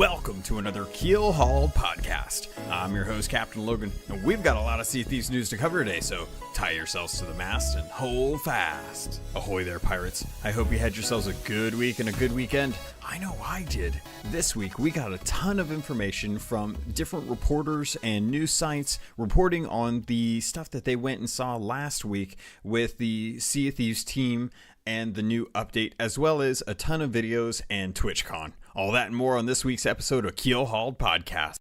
Welcome to another Keelhauled podcast. I'm your host, CaptainLogun, and we've got a lot of Sea of Thieves news to cover today, so tie yourselves to the mast and hold fast. Ahoy there, pirates. I hope you had yourselves a good week and a good weekend. I know I did. This week, we got a ton of information from different reporters and news sites reporting on the stuff that they went and saw last week with the Sea of Thieves team and the new update, as well as a ton of videos and TwitchCon. All that and more on this week's episode of Keelhauled Podcast.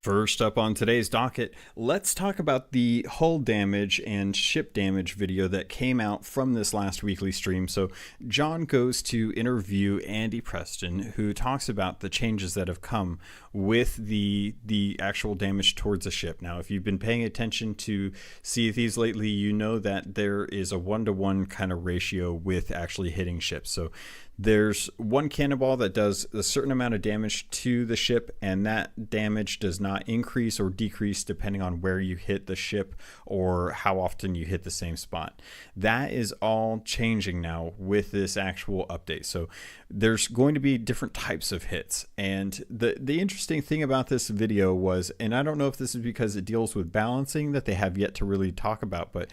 First up on today's docket, let's talk about the hull damage and ship damage video that came out from this last weekly stream. So John goes to interview Andy Preston, who talks about the changes that have come with the actual damage towards a ship. Now, if you've been paying attention to Sea of Thieves lately, you know that there is a 1-to-1 kind of ratio with actually hitting ships. So there's one cannonball that does a certain amount of damage to the ship, and that damage does not increase or decrease depending on where you hit the ship or how often you hit the same spot. That is all changing now with this actual update. So there's going to be different types of hits. And the interesting thing about this video was, and I don't know if this is because it deals with balancing that they have yet to really talk about, but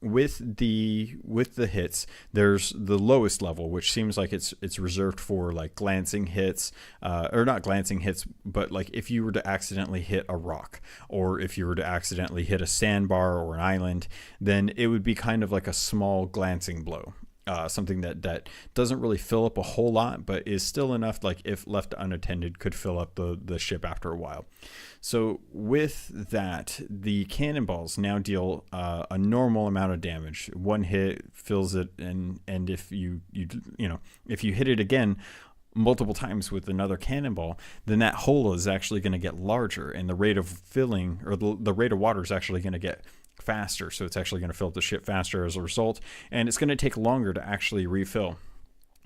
with the hits, there's the lowest level, which seems like it's reserved for like glancing hits, or not glancing hits, but like if you were to accidentally hit a rock, or if you were to accidentally hit a sandbar or an island, then it would be kind of like a small glancing blow. Something that doesn't really fill up a whole lot, but is still enough, like if left unattended, could fill up the ship after a while. So with that, the cannonballs now deal a normal amount of damage. One hit fills it, and if you hit it again multiple times with another cannonball, then that hole is actually going to get larger, and the rate of filling, or the rate of water, is actually going to get faster. So it's actually going to fill up the ship faster as a result, and it's going to take longer to actually refill.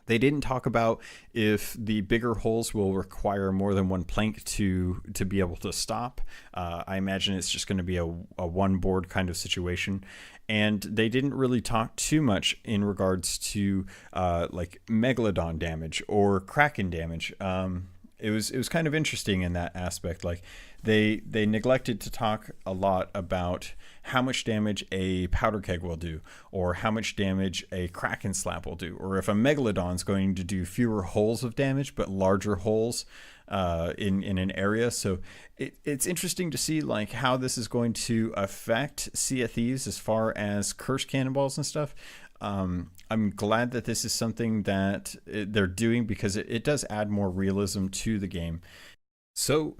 They didn't talk about if the bigger holes will require more than one plank to be able to stop. I imagine it's just going to be a one board kind of situation. And they didn't really talk too much in regards to like Megalodon damage or Kraken damage. It was kind of interesting in that aspect. Like they neglected to talk a lot about how much damage a powder keg will do, or how much damage a Kraken slap will do, or if a Megalodon's going to do fewer holes of damage but larger holes in an area. So it's interesting to see like how this is going to affect Sea of Thieves as far as cursed cannonballs and stuff. I'm glad that this is something that they're doing, because it does add more realism to the game. So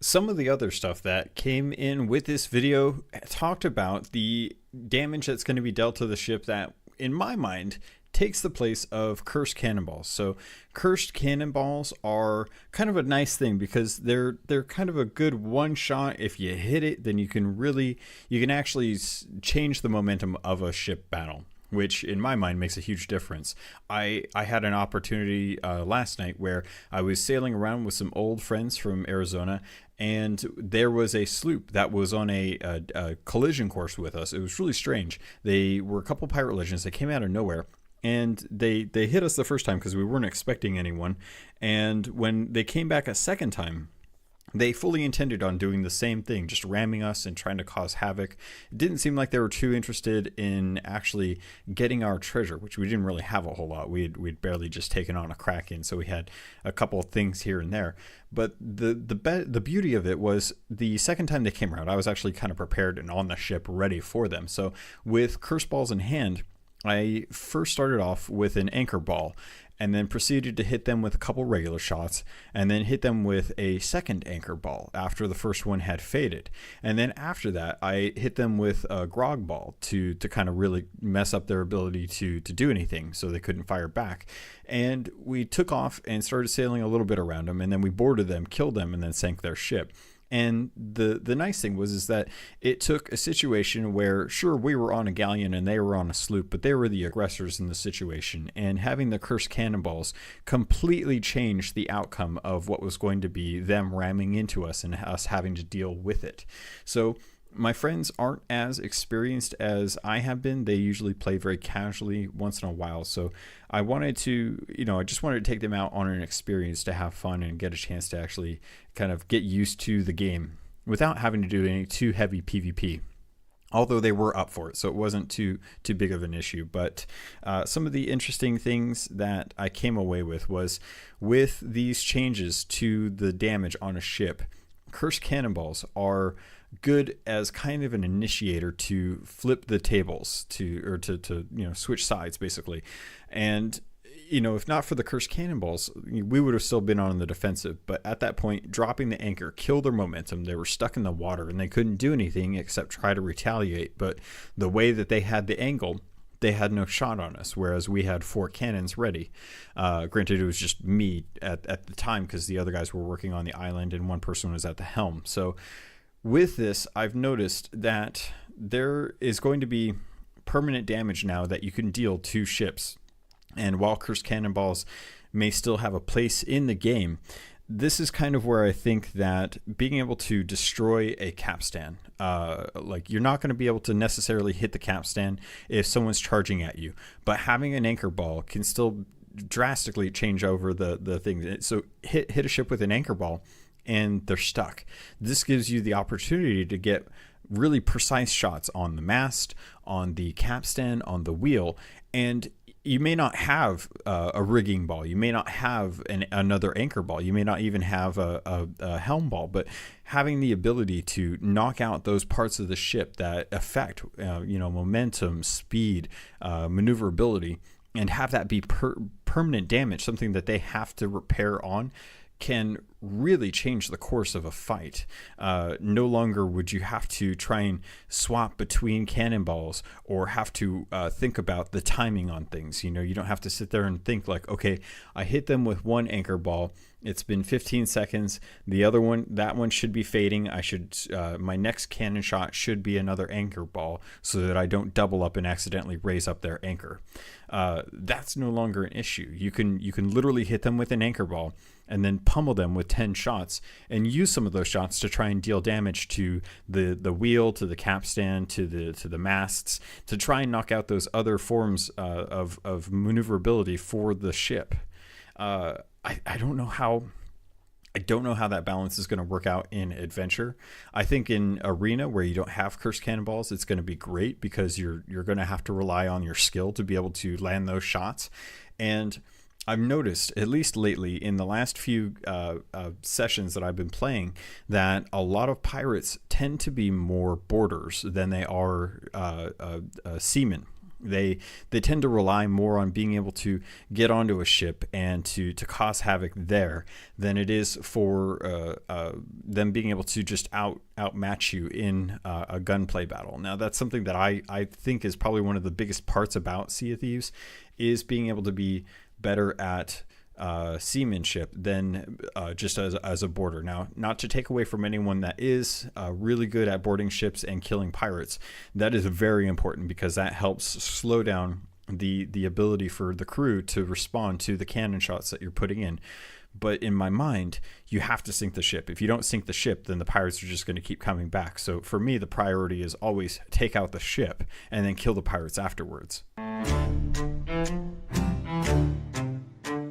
some of the other stuff that came in with this video talked about the damage that's going to be dealt to the ship that, in my mind, takes the place of cursed cannonballs. So cursed cannonballs are kind of a nice thing, because they're kind of a good one shot. If you hit it, then you can actually change the momentum of a ship battle, which in my mind makes a huge difference. I had an opportunity last night where I was sailing around with some old friends from Arizona, and there was a sloop that was on a collision course with us. It was really strange. They were a couple pirate legends that came out of nowhere, and they hit us the first time because we weren't expecting anyone. And when they came back a second time, they fully intended on doing the same thing, just ramming us and trying to cause havoc. It didn't seem like they were too interested in actually getting our treasure, which we didn't really have a whole lot. We'd barely just taken on a Kraken, so we had a couple of things here and there. But the beauty of it was the second time they came around, I was actually kind of prepared and on the ship ready for them. So with curse balls in hand, I first started off with an anchor ball, and then proceeded to hit them with a couple regular shots, and then hit them with a second anchor ball after the first one had faded. And then after that, I hit them with a grog ball to kind of really mess up their ability to do anything, so they couldn't fire back. And we took off and started sailing a little bit around them, and then we boarded them, killed them, and then sank their ship. And the nice thing was that it took a situation where, sure, we were on a galleon and they were on a sloop, but they were the aggressors in the situation. And having the cursed cannonballs completely changed the outcome of what was going to be them ramming into us and us having to deal with it. So My friends aren't as experienced as I have been. They usually play very casually once in a while. So I wanted to, I just wanted to take them out on an experience to have fun and get a chance to actually kind of get used to the game without having to do any too heavy PvP. Although they were up for it, so it wasn't too big of an issue. But some of the interesting things that I came away with these changes to the damage on a ship, cursed cannonballs are good as kind of an initiator to flip the tables to switch sides basically. And if not for the cursed cannonballs, we would have still been on the defensive. But at that point, dropping the anchor killed their momentum. They were stuck in the water and they couldn't do anything except try to retaliate. But the way that they had the angle, they had no shot on us, whereas we had 4 cannons ready. Granted, it was just me at the time because the other guys were working on the island and one person was at the helm. So with this, I've noticed that there is going to be permanent damage now that you can deal to ships. And while cursed cannonballs may still have a place in the game, this is kind of where I think that being able to destroy a capstan, like you're not going to be able to necessarily hit the capstan if someone's charging at you, but having an anchor ball can still drastically change over the thing. So hit a ship with an anchor ball and they're stuck. This gives you the opportunity to get really precise shots on the mast, on the capstan, on the wheel, and you may not have a rigging ball. You may not have another anchor ball. You may not even have a helm ball. But having the ability to knock out those parts of the ship that affect, momentum, speed, maneuverability, and have that be permanent damage, something that they have to repair on, can really change the course of a fight. No longer would you have to try and swap between cannonballs or have to think about the timing on things. You don't have to sit there and think like, okay, I hit them with one anchor ball. It's been 15 seconds. The other one, that one should be fading. My next cannon shot should be another anchor ball so that I don't double up and accidentally raise up their anchor. That's no longer an issue. You can literally hit them with an anchor ball and then pummel them with 10 shots and use some of those shots to try and deal damage to the wheel, to the capstan, to the masts, to try and knock out those other forms of maneuverability for the ship. I don't know how that balance is going to work out in adventure. I think in arena where you don't have cursed cannonballs, it's going to be great because you're going to have to rely on your skill to be able to land those shots. And I've noticed, at least lately, in the last few sessions that I've been playing, that a lot of pirates tend to be more boarders than they are seamen. They tend to rely more on being able to get onto a ship and to cause havoc there than it is for them being able to just outmatch you in a gunplay battle. Now, that's something that I think is probably one of the biggest parts about Sea of Thieves, is being able to be better at seamanship than just as a boarder. Now, not to take away from anyone that is really good at boarding ships and killing pirates. That is very important because that helps slow down the ability for the crew to respond to the cannon shots that you're putting in. But in my mind, you have to sink the ship. If you don't sink the ship, then the pirates are just going to keep coming back. So for me, the priority is always take out the ship and then kill the pirates afterwards.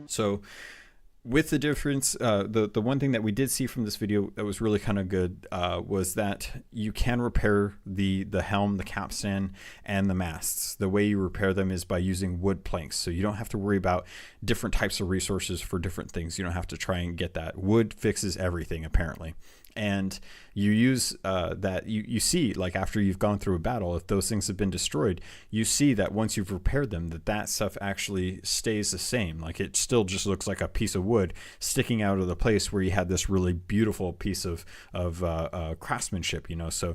So with the difference, the one thing that we did see from this video that was really kind of good was that you can repair the helm, the capstan, and the masts. The way you repair them is by using wood planks. So you don't have to worry about different types of resources for different things. You don't have to try and get that. Wood fixes everything, apparently. And you use that, you see, like after you've gone through a battle, if those things have been destroyed, you see that once you've repaired them, that stuff actually stays the same. Like it still just looks like a piece of wood sticking out of the place where you had this really beautiful piece of craftsmanship, so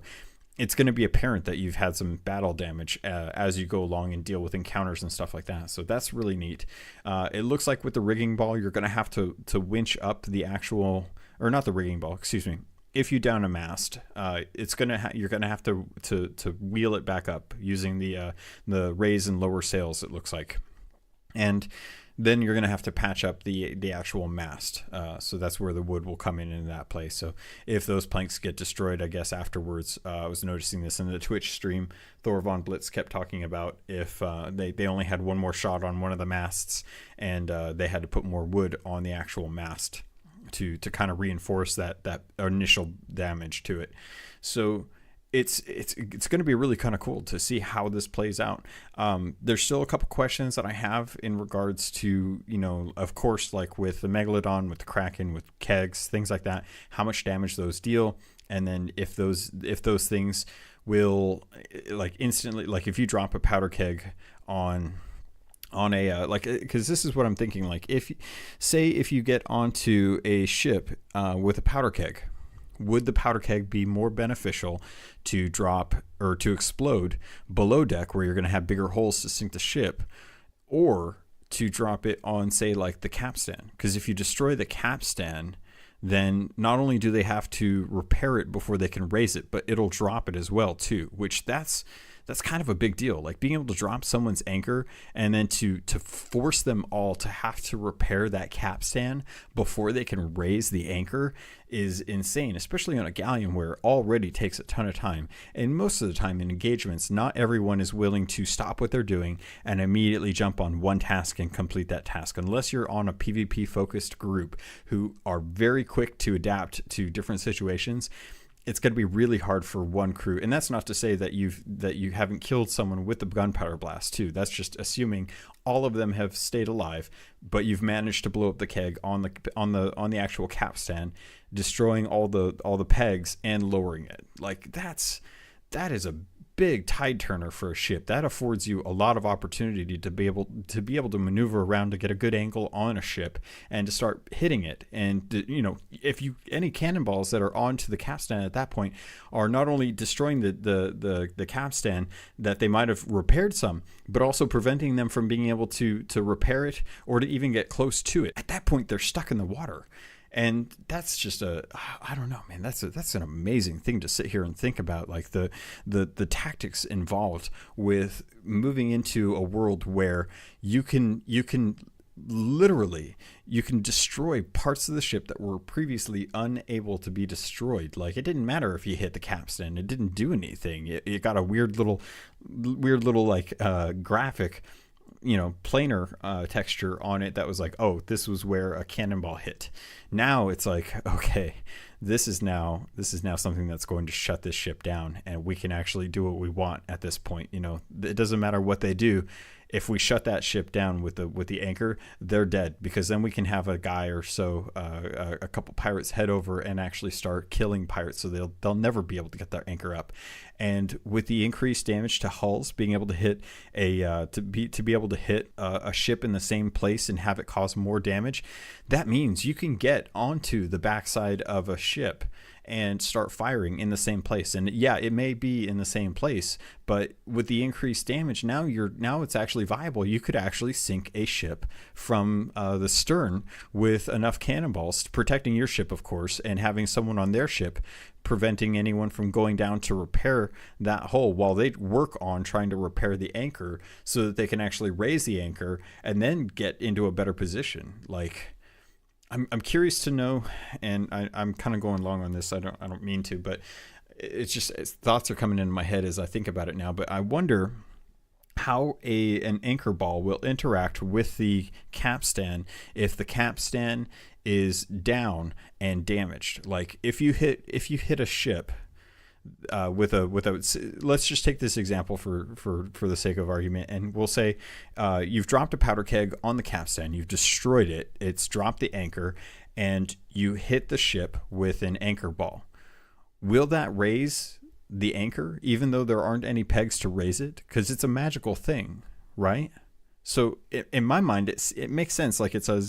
it's going to be apparent that you've had some battle damage as you go along and deal with encounters and stuff like that. So that's really neat. It looks like with the rigging ball, you're going to have to winch up the actual, or not the rigging ball, excuse me. If you down a mast, you're gonna have to wheel it back up using the raise and lower sails, it looks like. And then you're going to have to patch up the actual mast. So that's where the wood will come in that place. So if those planks get destroyed, I guess afterwards, I was noticing this in the Twitch stream, Thor Von Blitz kept talking about if they only had one more shot on one of the masts, and they had to put more wood on the actual mast to kind of reinforce that initial damage to it. So it's going to be really kind of cool to see how this plays out. There's still a couple questions that I have in regards to, of course, like with the Megalodon, with the Kraken, with kegs, things like that, how much damage those deal. And then if those things will like instantly, like if you drop a powder keg on a because this is what I'm thinking, like if you get onto a ship with a powder keg, would the powder keg be more beneficial to drop or to explode below deck where you're going to have bigger holes to sink the ship, or to drop it on, say, like the capstan? Because if you destroy the capstan, then not only do they have to repair it before they can raise it, but it'll drop it as well too, which that's kind of a big deal. Like being able to drop someone's anchor and then to force them all to have to repair that capstan before they can raise the anchor is insane, especially on a galleon where it already takes a ton of time. And most of the time in engagements, not everyone is willing to stop what they're doing and immediately jump on one task and complete that task, unless you're on a PvP focused group who are very quick to adapt to different situations. It's going to be really hard for one crew. And that's not to say that you haven't killed someone with the gunpowder blast too. That's just assuming all of them have stayed alive, but you've managed to blow up the keg on the actual capstan, destroying all the pegs and lowering it. Like that is a big tide turner for a ship. That affords you a lot of opportunity to be able to maneuver around, to get a good angle on a ship and to start hitting it. And if any cannonballs that are onto the capstan at that point are not only destroying the capstan that they might have repaired some, but also preventing them from being able to repair it or to even get close to it. At that point, they're stuck in the water. And that's just I don't know, man, that's an amazing thing to sit here and think about, like the tactics involved with moving into a world where you can literally destroy parts of the ship that were previously unable to be destroyed. Like it didn't matter if you hit the capstan, it didn't do anything. It got a weird little like graphic, planar texture on it that was like, oh, this was where a cannonball hit. Now it's like, okay, this is now something that's going to shut this ship down, and we can actually do what we want at this point. It doesn't matter what they do. If we shut that ship down with the anchor, they're dead, because then we can have a guy or so, a couple pirates head over and actually start killing pirates, so they'll never be able to get their anchor up. And with the increased damage to hulls, being able to hit to be able to hit a ship in the same place and have it cause more damage, that means you can get onto the backside of a ship and start firing in the same place. And yeah, it may be in the same place, but with the increased damage, now it's actually viable. You could actually sink a ship from the stern with enough cannonballs, protecting your ship, of course, and having someone on their ship preventing anyone from going down to repair that hole while they work on trying to repair the anchor, so that they can actually raise the anchor and then get into a better position. Like, I'm curious to know, and I'm kind of going long on this. I don't mean to, but thoughts are coming into my head as I think about it now. But I wonder how an anchor ball will interact with the capstan if the capstan is down and damaged. Like if you hit a ship with a let's just take this example for the sake of argument, and we'll say you've dropped a powder keg on the capstan, you've destroyed it, it's dropped the anchor, and you hit the ship with an anchor ball. Will that raise the anchor even though there aren't any pegs to raise it? Because it's a magical thing, right? So in my mind, it makes sense. Like it's an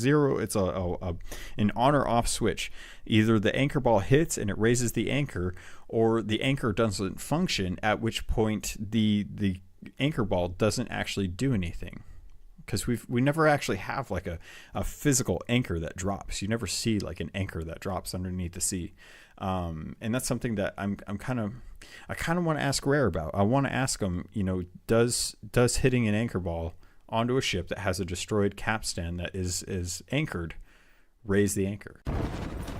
on or off switch. Either the anchor ball hits and it raises the anchor, or the anchor doesn't function, at which point the anchor ball doesn't actually do anything. Because we never actually have like a physical anchor that drops. You never see like an anchor that drops underneath the sea. And that's something that I kind of want to ask Rare about. I want to ask him, does hitting an anchor ball onto a ship that has a destroyed capstan that is anchored. Raise the anchor.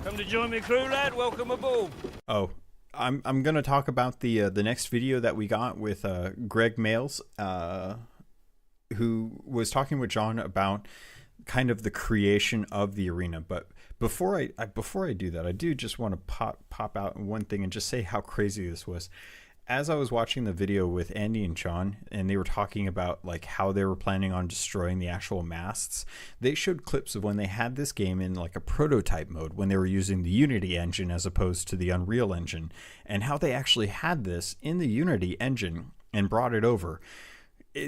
Come to join me, crew, lad. Welcome aboard. Oh, I'm going to talk about the next video that we got with Greg Males, who was talking with John about kind of the creation of the arena. But before I do that, I do just want to pop out one thing and just say how crazy this was. As I was watching the video with Andy and John, and they were talking about like how they were planning on destroying the actual masts, they showed clips of when they had this game in like a prototype mode, when they were using the Unity engine as opposed to the Unreal engine, and how they actually had this in the Unity engine and brought it over.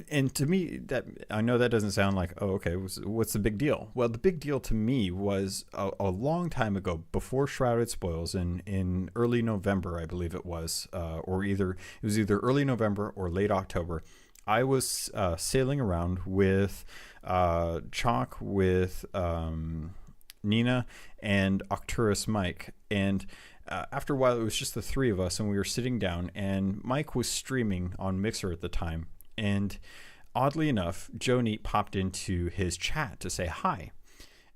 And to me, that I know that doesn't sound like, oh, okay, what's the big deal? Well, the big deal to me was a long time ago, before Shrouded Spoils, in early November, I believe it was, it was either early November or late October. I was sailing around with Chalk, with Nina, and Octurus Mike, and after a while, it was just the three of us, and we were sitting down, and Mike was streaming on Mixer at the time. And oddly enough, Joe Neat popped into his chat to say hi.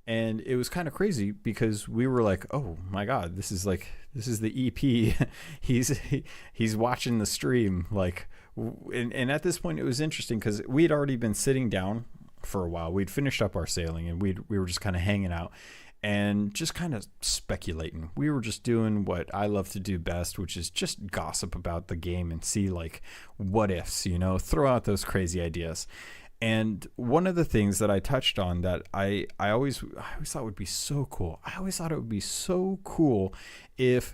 And it was kind of crazy because we were like, oh my God, this is the EP. he's watching the stream. Like, and at this point it was interesting because we had already been sitting down for a while. We'd finished up our sailing and we were just kind of hanging out and just kind of speculating. We were just doing what I love to do best, which is just gossip about the game and see like what ifs, throw out those crazy ideas. And one of the things that I touched on that I always thought would be so cool. I always thought it would be so cool if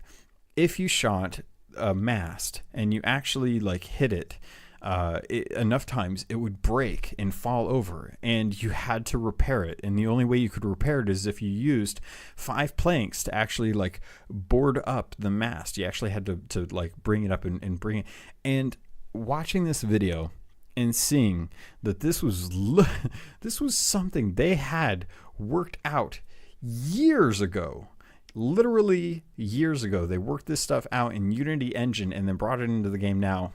you shot a mast and you actually like hit it enough times, it would break and fall over, and you had to repair it. And the only way you could repair it is if you used 5 planks to actually like board up the mast. You actually had to like bring it up and bring it. And watching this video and seeing that this was something they had worked out years ago. Literally years ago, they worked this stuff out in Unity engine and then brought it into the game now.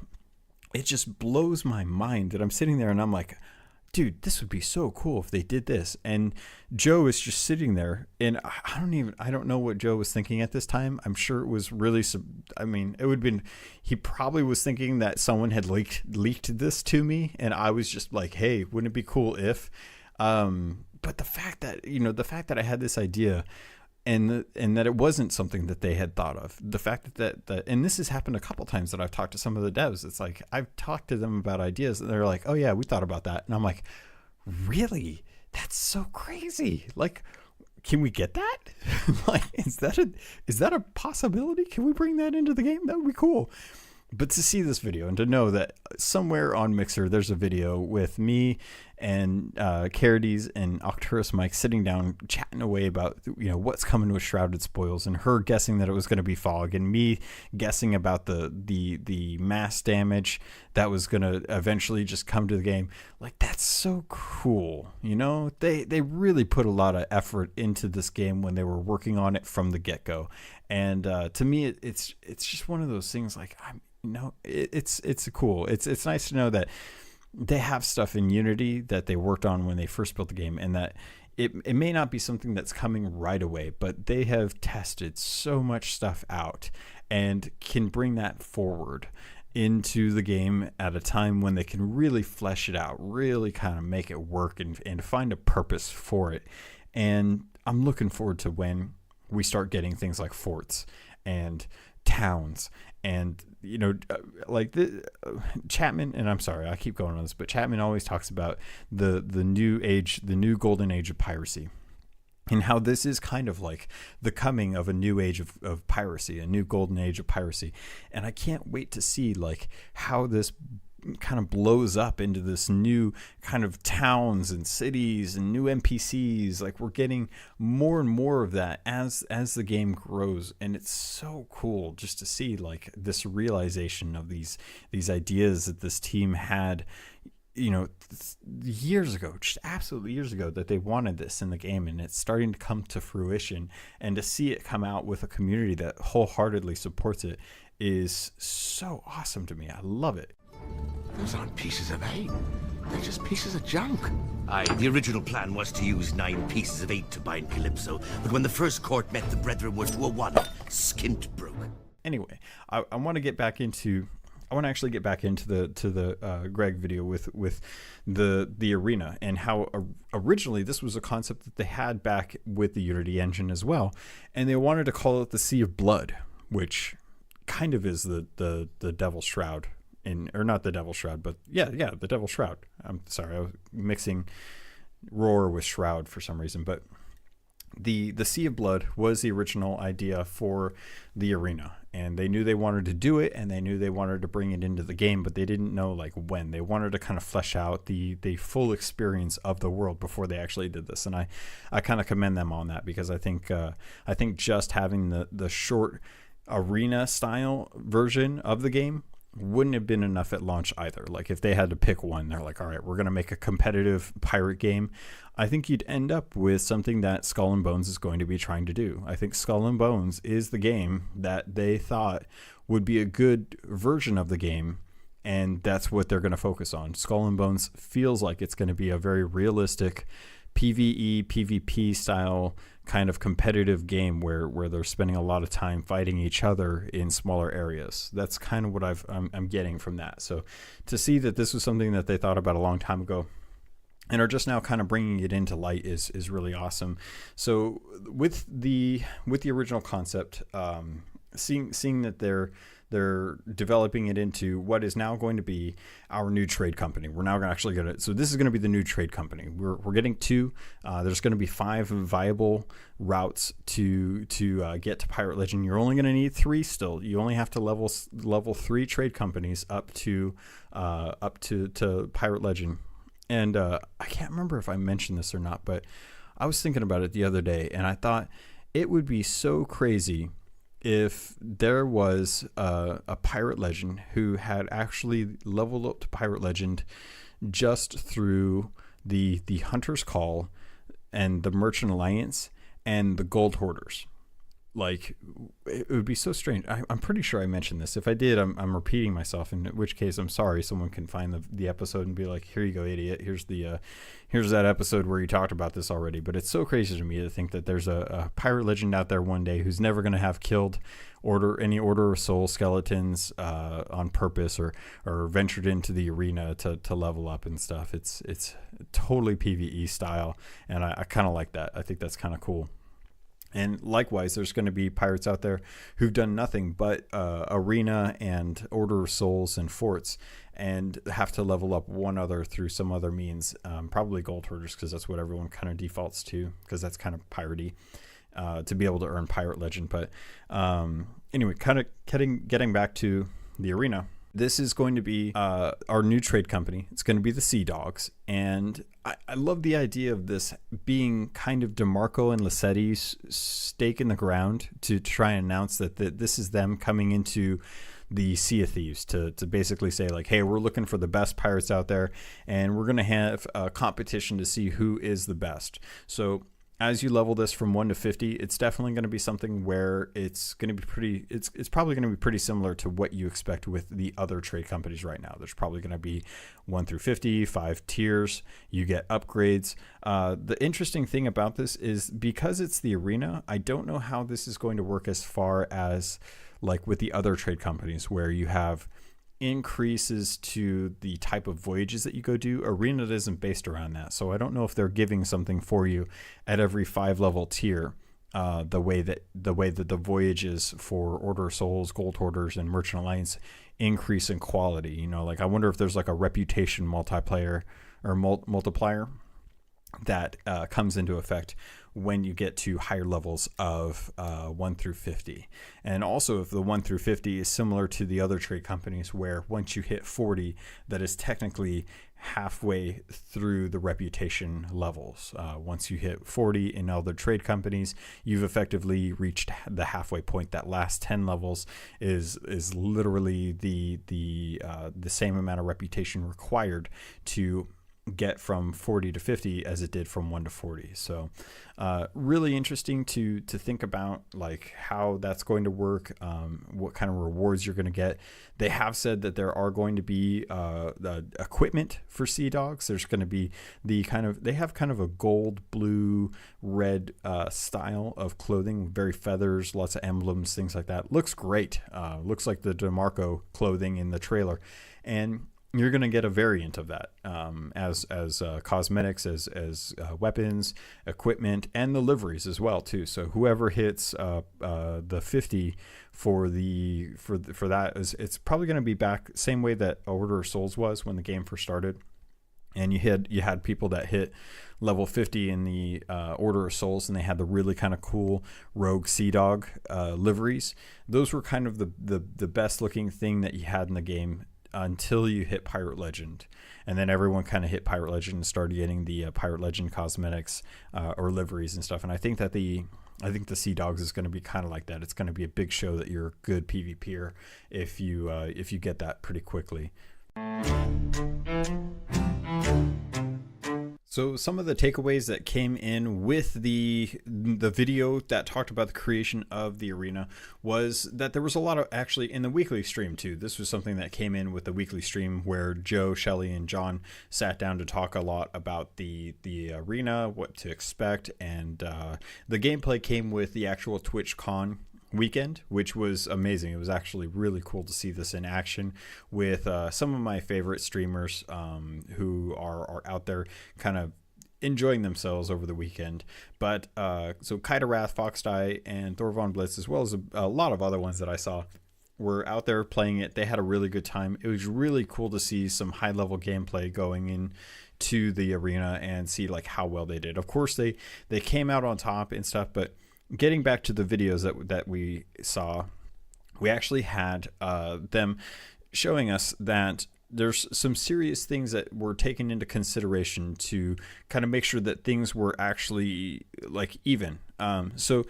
It just blows my mind that I'm sitting there and I'm like, dude, this would be so cool if they did this. And Joe is just sitting there, and I don't know what Joe was thinking at this time. I'm sure it was really, he probably was thinking that someone had leaked this to me, and I was just like, hey, wouldn't it be cool if, but the fact that I had this idea and that it wasn't something that they had thought of. The fact that and this has happened a couple times that I've talked to some of the devs. It's like I've talked to them about ideas and they're like, oh yeah, we thought about that. And I'm like, really? That's so crazy. Like, can we get that? Like, is that a possibility? Can we bring that into the game? That would be cool. But to see this video and to know that somewhere on Mixer there's a video with me and Carides and Octurus Mike sitting down chatting away about what's coming with Shrouded Spoils, and her guessing that it was going to be fog, and me guessing about the mass damage that was going to eventually just come to the game. Like, that's so cool. They really put a lot of effort into this game when they were working on it from the get-go. And to me it's just one of those things like it's cool. It's nice to know that they have stuff in Unity that they worked on when they first built the game, and that it may not be something that's coming right away, but they have tested so much stuff out and can bring that forward into the game at a time when they can really flesh it out, really kind of make it work and find a purpose for it. And I'm looking forward to when we start getting things like forts and towns and Chapman, and I'm sorry I keep going on this, but Chapman always talks about the new golden age of piracy, and how this is kind of like the coming of a new age of piracy, a new golden age of piracy. And I can't wait to see like how this kind of blows up into this new kind of towns and cities and new NPCs. Like, we're getting more and more of that as the game grows, and it's so cool just to see like this realization of these ideas that this team had years ago, just absolutely years ago, that they wanted this in the game, and it's starting to come to fruition. And to see it come out with a community that wholeheartedly supports it is so awesome to me. I love it. Those aren't pieces of eight. They're just pieces of junk. Aye, the original plan was to use 9 pieces of 8 to bind Calypso, but when the first court met, the brethren were to a 1. Skint broke. Anyway, I want to get back into... I want to actually get back into the Greg video with the arena and how originally this was a concept that they had back with the Unity engine as well, and they wanted to call it the Sea of Blood, which kind of is the Devil's Shroud or not the Devil's Shroud, but yeah, the Devil's Shroud. I'm sorry, I was mixing Roar with Shroud for some reason, but the Sea of Blood was the original idea for the arena, and they knew they wanted to do it, and they knew they wanted to bring it into the game, but they didn't know like when. They wanted to kind of flesh out the full experience of the world before they actually did this, and I kind of commend them on that, because I think just having the short arena style version of the game wouldn't have been enough at launch either. Like if they had to pick one, they're like, all right, we're going to make a competitive pirate game. I think you'd end up with something that Skull and Bones is going to be trying to do. I think Skull and Bones is the game that they thought would be a good version of the game, and that's what they're going to focus on. Skull and Bones feels like it's going to be a very realistic PvE, PvP style kind of competitive game where they're spending a lot of time fighting each other in smaller areas. That's kind of what I'm getting from that. So to see that this was something that they thought about a long time ago and are just now kind of bringing it into light is really awesome. So with the original concept, seeing that they're developing it into what is now going to be our new trade company. We're now actually going to, so this is going to be the new trade company. We're getting 2. There's going to be 5 viable routes to get to Pirate Legend. You're only going to need 3 still. You only have to level 3 trade companies up to Pirate Legend. And I can't remember if I mentioned this or not, but I was thinking about it the other day, and I thought it would be so crazy if there was a Pirate Legend who had actually leveled up to Pirate Legend just through the Hunter's Call and the Merchant Alliance and the Gold Hoarders. Like, it would be so strange. I'm pretty sure I mentioned this. If I did, I'm repeating myself, in which case I'm sorry. Someone can find the episode and be like, here you go, idiot. Here's that episode where you talked about this already. But it's so crazy to me to think that there's a Pirate Legend out there one day who's never going to have killed any Order of Soul skeletons on purpose or ventured into the arena to level up and stuff. It's totally PvE style, and I kind of like that. I think that's kind of cool. And likewise, there's going to be pirates out there who've done nothing but arena and Order of Souls and forts, and have to level up one other through some other means, probably Gold Hoarders, because that's what everyone kind of defaults to, because that's kind of piratey, to be able to earn Pirate Legend. But anyway, kind of getting back to the arena. This is going to be our new trade company. It's going to be the Sea Dogs. And I love the idea of this being kind of DeMarco and Lassetti's stake in the ground to try and announce that this is them coming into the Sea of Thieves to basically say like, hey, we're looking for the best pirates out there, and we're going to have a competition to see who is the best. So as you level this from 1 to 50, it's definitely going to be something where it's going to be it's probably going to be pretty similar to what you expect with the other trade companies right now. There's probably going to be 1 through 50, 5 tiers. You get upgrades. The interesting thing about this is because it's the arena, I don't know how this is going to work as far as like with the other trade companies where you have increases to the type of voyages that you go do. Arena isn't based around that, so I don't know if they're giving something for you at every 5 level tier, the way that the voyages for Order of Souls, Gold Hoarders, and Merchant Alliance increase in quality. You know, like I wonder if there's like a reputation multiplier or multiplier that comes into effect when you get to higher levels of 1 through 50. And also if the 1 through 50 is similar to the other trade companies where once you hit 40, that is technically halfway through the reputation levels. Once you hit 40 in other trade companies, you've effectively reached the halfway point. That last 10 levels is literally the same amount of reputation required to get from 40 to 50 as it did from 1 to 40. So really interesting to think about, like, how that's going to work, what kind of rewards you're going to get. They have said that there are going to be the equipment for Sea Dogs. There's going to be they have kind of a gold, blue, red style of clothing, very feathers, lots of emblems, things like that. Looks great. Looks like the DeMarco clothing in the trailer. And you're going to get a variant of that as cosmetics, as weapons, equipment, and the liveries as well too. So whoever hits the 50 for that it's probably going to be back same way that Order of Souls was when the game first started. And you had people that hit level 50 in the Order of Souls, and they had the really kind of cool rogue Sea Dog liveries. Those were kind of the best looking thing that you had in the game until you hit Pirate Legend. And then everyone kind of hit Pirate Legend and started getting the Pirate Legend cosmetics or liveries and stuff. And I think the Sea Dogs is going to be kind of like that. It's going to be a big show that you're a good PvPer if you get that pretty quickly. So some of the takeaways that came in with the video that talked about the creation of the arena was that there was a lot of, actually in the weekly stream too, this was something that came in with the weekly stream where Joe, Shelley, and John sat down to talk a lot about the arena, what to expect, and the gameplay came with the actual TwitchCon weekend, which was amazing. It was actually really cool to see this in action with some of my favorite streamers who are out there kind of enjoying themselves over the weekend. But so Kaida Wrath, Foxdie, and Thor Von Blitz, as well as a lot of other ones that I saw, were out there playing it. They had a really good time. It was really cool to see some high level gameplay going in to the arena and see like how well they did. Of course they came out on top and stuff, but getting back to the videos that we saw, we actually had them showing us that there's some serious things that were taken into consideration to kind of make sure that things were actually like even. So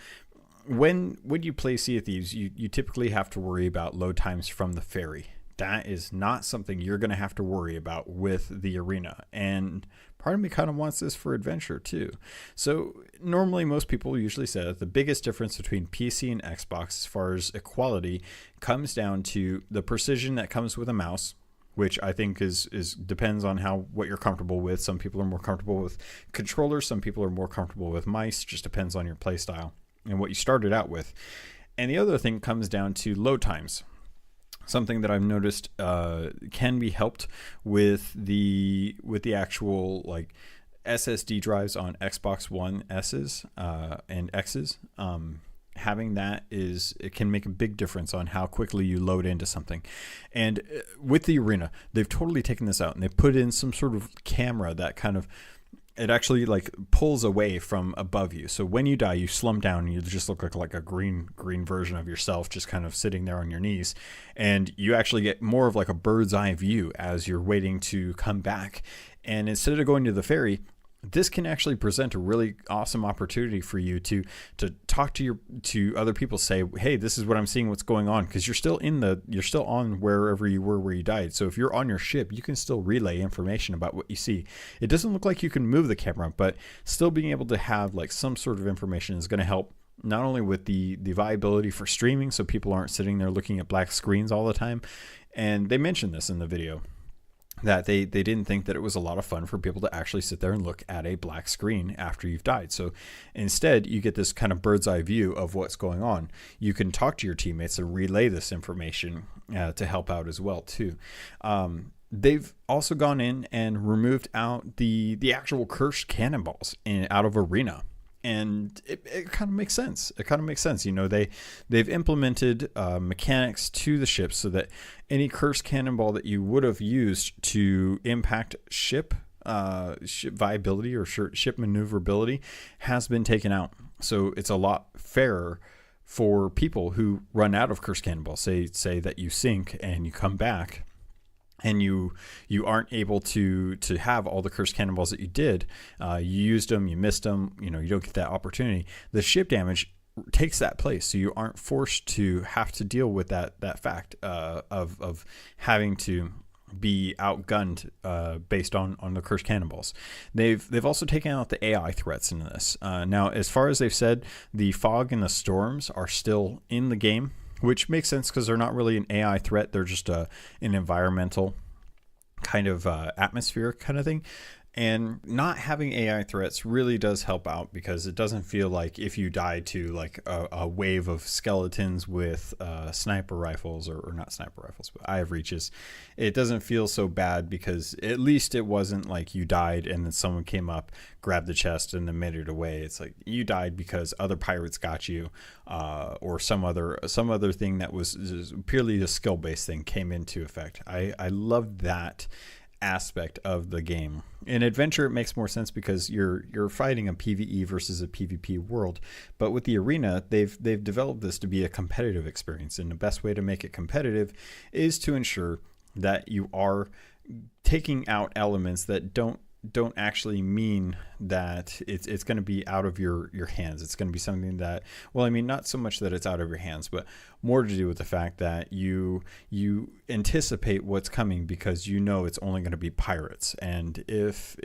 when you play Sea of Thieves, you typically have to worry about load times from the ferry. That is not something you're going to have to worry about with the arena. And part of me kind of wants this for adventure too. So normally most people usually say that the biggest difference between PC and Xbox as far as equality comes down to the precision that comes with a mouse, which I think is depends on what you're comfortable with. Some people are more comfortable with controllers. Some people are more comfortable with mice. Just depends on your play style and what you started out with. And the other thing comes down to load times. Something that I've noticed can be helped with the actual like SSD drives on Xbox One S's and X's. Having that it can make a big difference on how quickly you load into something. And with the arena, they've totally taken this out and they put in some sort of camera that kind of, it actually like pulls away from above you. So when you die, you slump down and you just look like a green version of yourself, just kind of sitting there on your knees. And you actually get more of like a bird's eye view as you're waiting to come back. And instead of going to the ferry, this can actually present a really awesome opportunity for you to talk to other people, say, hey, this is what I'm seeing, what's going on, because you're still on wherever you were where you died. So if you're on your ship, you can still relay information about what you see. It doesn't look like you can move the camera, but still being able to have like some sort of information is going to help not only with the viability for streaming, so people aren't sitting there looking at black screens all the time. And they mentioned this in the video, that they didn't think that it was a lot of fun for people to actually sit there and look at a black screen after you've died. So instead, you get this kind of bird's eye view of what's going on. You can talk to your teammates and relay this information to help out as well too. They've also gone in and removed out the actual cursed cannonballs out of Arena. And it kind of makes sense. You know, they've implemented mechanics to the ship so that any cursed cannonball that you would have used to impact ship viability or ship maneuverability has been taken out. So it's a lot fairer for people who run out of cursed cannonballs. Say that you sink and you come back, and you aren't able to have all the cursed cannonballs that you did. You used them, you missed them, you don't get that opportunity. The ship damage takes that place, so you aren't forced to have to deal with that fact of having to be outgunned based on the cursed cannonballs. They've also taken out the AI threats in this. Now, as far as they've said, the fog and the storms are still in the game, which makes sense because they're not really an AI threat. They're just an environmental kind of atmosphere kind of thing. And not having AI threats really does help out, because it doesn't feel like if you die to like a wave of skeletons with sniper rifles, or not sniper rifles, but eye of reaches, it doesn't feel so bad, because at least it wasn't like you died and then someone came up, grabbed the chest, and then made it away. It's like you died because other pirates got you, or some other thing that was purely a skill-based thing came into effect. I love that aspect of the game. In adventure, it makes more sense because you're fighting a PvE versus a PvP world, but with the arena, they've developed this to be a competitive experience, and the best way to make it competitive is to ensure that you are taking out elements that don't actually mean that it's going to be out of your hands. It's going to be something that, well, I mean, not so much that it's out of your hands, but more to do with the fact that you anticipate what's coming, because you know it's only going to be pirates. And if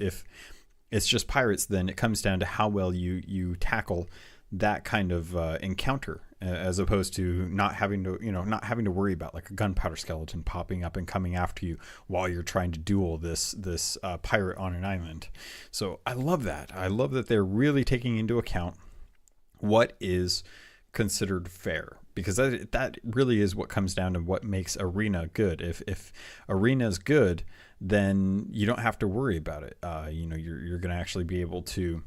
it's just pirates, then it comes down to how well you tackle that kind of encounter, as opposed to not having to worry about like a gunpowder skeleton popping up and coming after you while you're trying to duel this pirate on an island. So I love that. I love that they're really taking into account what is considered fair, because that really is what comes down to what makes arena good. If arena is good, then you don't have to worry about it. You're going to actually be able to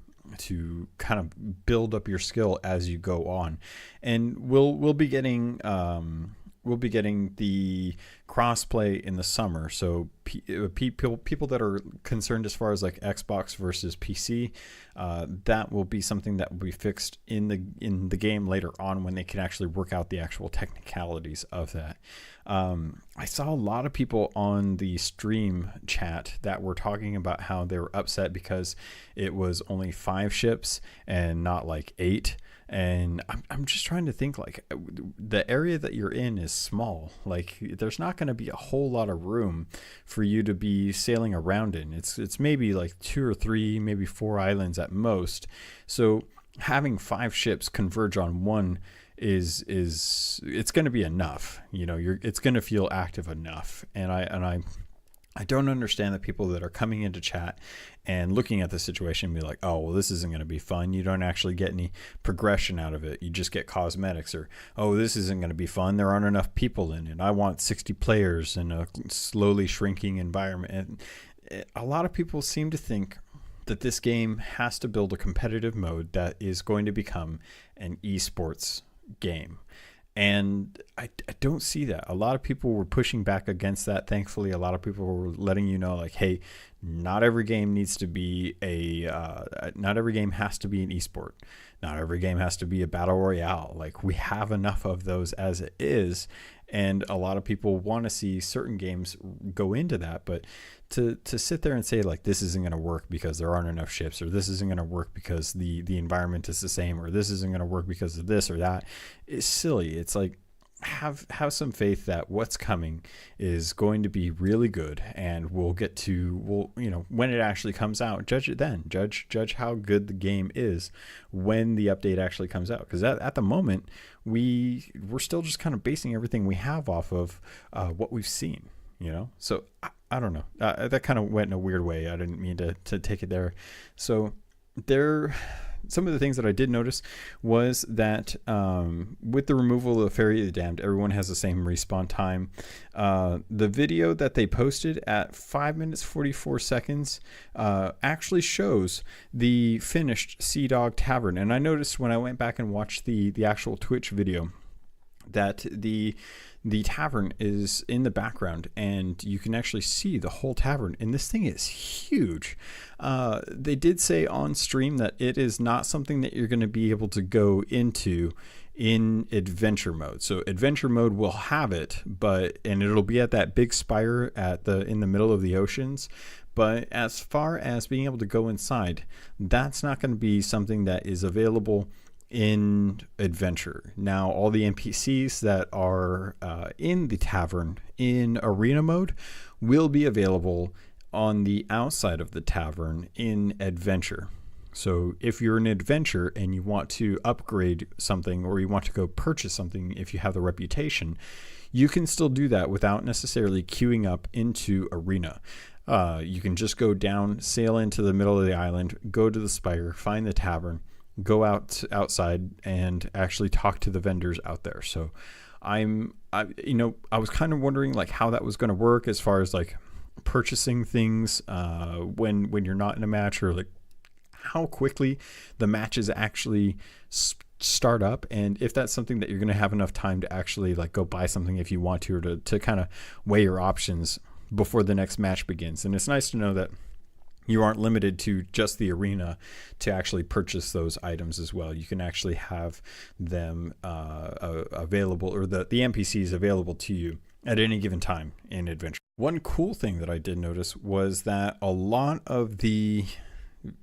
kind of build up your skill as you go on. And we'll be getting the crossplay in the summer, so people that are concerned as far as like Xbox versus PC, that will be something that will be fixed in the game later on, when they can actually work out the actual technicalities of that. I saw a lot of people on the stream chat that were talking about how they were upset because it was only 5 ships and not like 8. And I'm just trying to think, like, the area that you're in is small. Like, there's not going to be a whole lot of room for you to be sailing around in. It's maybe like 2 or 3, maybe 4 islands at most. So having 5 ships converge on one is it's going to be enough. It's going to feel active enough. And I don't understand the people that are coming into chat and looking at the situation and be like, oh, well, this isn't going to be fun. You don't actually get any progression out of it. You just get cosmetics. Or, oh, this isn't going to be fun. There aren't enough people in it. I want 60 players in a slowly shrinking environment. And a lot of people seem to think that this game has to build a competitive mode that is going to become an esports game. And I don't see that. A lot of people were pushing back against that. Thankfully, a lot of people were letting you know, like, hey, not every game needs to be not every game has to be an esport. Not every game has to be a battle royale. Like, we have enough of those as it is. And a lot of people want to see certain games go into that. But to sit there and say, like, this isn't going to work because there aren't enough ships, or this isn't going to work because the environment is the same, or this isn't going to work because of this or that, is silly. It's like, have some faith that what's coming is going to be really good, and we'll when it actually comes out, judge it then. Judge how good the game is when the update actually comes out, because at the moment we're still just kind of basing everything we have off of what we've seen, so I don't know, that kind of went in a weird way. I didn't mean to take it there. So some of the things that I did notice was that with the removal of the Ferry of the Damned, everyone has the same respawn time. The video that they posted at 5 minutes 44 seconds actually shows the finished Sea Dog Tavern. And I noticed when I went back and watched the actual Twitch video that the tavern is in the background, and you can actually see the whole tavern, and this thing is huge. They did say on stream that it is not something that you're going to be able to go into in adventure mode. So adventure mode will have it, and it'll be at that big spire in the middle of the oceans. But as far as being able to go inside, that's not going to be something that is available in Adventure. Now, all the NPCs that are in the tavern in arena mode will be available on the outside of the tavern in Adventure. So if you're in Adventure and you want to upgrade something, or you want to go purchase something if you have the reputation, you can still do that without necessarily queuing up into Arena. You can just go down, sail into the middle of the island, go to the spire, find the tavern, go outside and actually talk to the vendors out there. So I was kind of wondering like how that was going to work as far as like purchasing things when you're not in a match, or like how quickly the matches actually start up, and if that's something that you're going to have enough time to actually like go buy something if you want to, or to kind of weigh your options before the next match begins. And it's nice to know that you aren't limited to just the arena to actually purchase those items as well. You can actually have them available, or the NPCs available to you at any given time in Adventure. One cool thing that I did notice was that a lot of the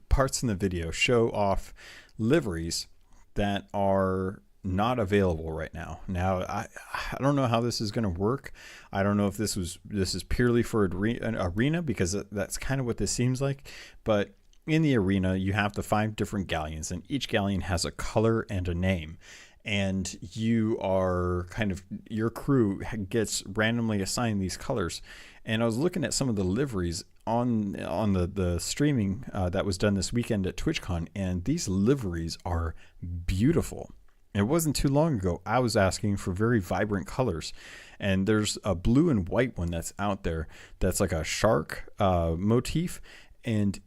parts in the video show off liveries that are not available right now. Now, I don't know how this is going to work. I don't know if this is purely for an arena, because that's kind of what this seems like. But in the arena, you have the 5 different galleons, and each galleon has a color and a name. And you are your crew gets randomly assigned these colors. And I was looking at some of the liveries on the streaming that was done this weekend at TwitchCon, and these liveries are beautiful. It wasn't too long ago I was asking for very vibrant colors, and there's a blue and white one that's out there that's like a shark motif, and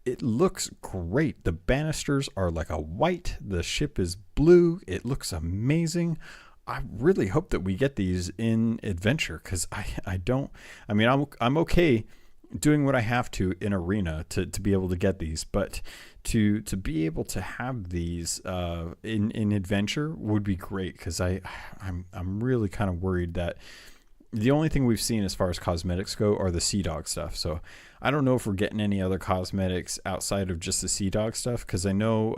it looks great. The banisters are like a white, the ship is blue, it looks amazing. I really hope that we get these in Adventure, because I'm okay doing what I have to in Arena to be able to get these, but to be able to have these in Adventure would be great, because I'm really kind of worried that the only thing we've seen as far as cosmetics go are the Sea Dog stuff. So I don't know if we're getting any other cosmetics outside of just the Sea Dog stuff, because I know